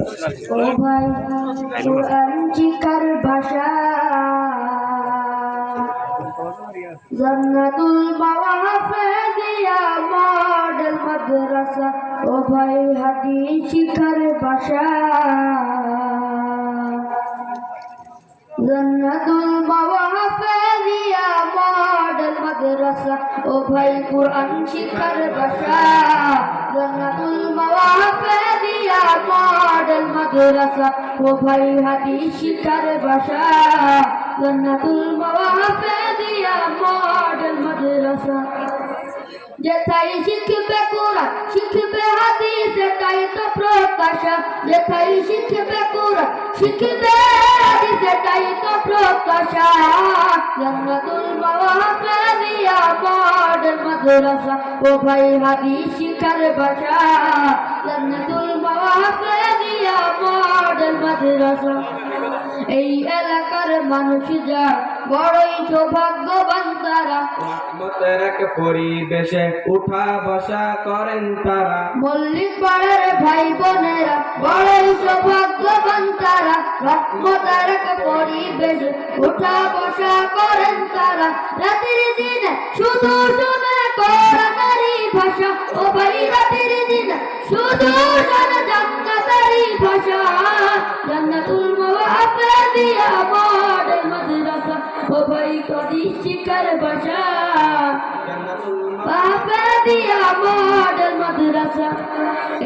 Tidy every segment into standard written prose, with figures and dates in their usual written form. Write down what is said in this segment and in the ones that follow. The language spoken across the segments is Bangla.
ও ভাই কোরআন শিক্ষার ভাষা জান্নাতুল মাওয়া হাফেজিয়া মডেল মাদ্রাসা। ও ভাই হাদিস শিক্ষার ভাষা জান্নাতুল মাওয়া হাফেজিয়া মডেল মাদ্রাসা। ও ভাই কোরআন শিক্ষার ভাষা জান্নাতুল মাওয়া হাফেজিয়া মডেল মাদ্রাসা। ও ভাই হাদিস শিক্ষার ভাষা জান্নাতুল মাওয়া হাফেজিয়া মডেল মাদ্রাসা। যেথাই শিখবে কোরআন শিখবে হাদিস এটাই তো প্রত্যাশা। যেথাই শিখবে কোরআন শিখবে হাদিস এটাই তো প্রত্যাশা। জান্নাতুল মাওয়া হাফেজিয়া মডেল মাদ্রাসা। ও ভাই হাদিস শিক্ষার ভাষা জান্নাতুল মাওয়া হাফেজিয়া মডেল মাদ্রাসা। এই এলাকার মানুষ যা বড়ই সৌভাগ্যবান তারা রহমতের এক পরিবেশে উঠা বসা করেন তারা। মল্লিক পাড়ার ভাই বোনেরা বড়ই সৌভাগ্যবান তারা রহমতের এক পরিবেশে উঠা বসা করেন তারা। রাতের দিনে শুধু শুনে কোরআনেরই ভাষা। ও ভাই রাতের দিনে শুধু শুনে জান্নাতেরই ভাষা। জান্নাতুল মাওয়া হাফেজিয়া মডেল মাদ্রাসা। ও ভাই হাদিস শিক্ষার ভাষা হাফেজিয়া মডেল মাদ্রাসা।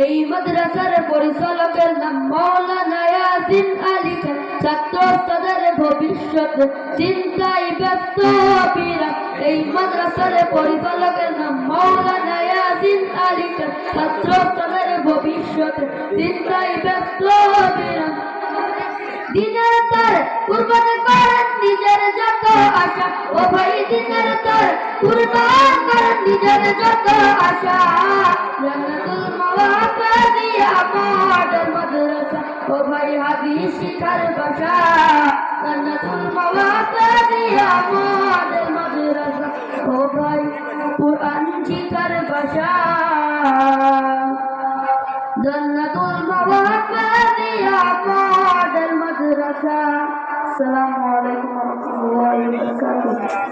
এই মাদ্রাসার পরিচালকের নাম মাওলানা ইয়াসিন আলী খান। ছাত্র তাদের ভবিষ্যৎ চিন্তায় ব্যস্ত পীরা। এই মাদ্রাসার পরিচালকের নাম মাওলানা ইয়াসিন আলী খান। ছাত্র তাদের ভবিষ্যৎ চিন্তায় ব্যস্ত পীরা। দিনের তার কুরবান করেন নিজের যত আশা। ও ভাই দিনের তার কুরবান করেন নিজের যত আশা। জান্নাতুল মাওয়া হাফেজিয়া মডেল মাদ্রাসা। ও ভাই হাদিস শিক্ষার ভাষা জান্নাতুল মাওয়া হাফেজিয়া মডেল মাদ্রাসা। ও ভাই কোরআন শিক্ষার ভাষা জান্নাতুল মাওয়া হাফেজিয়া মডেল মাদ্রাসা। আসসালামু আলাইকুম ওয়া রাহমাতুল্লাহি ওয়া বারাকাতুহু।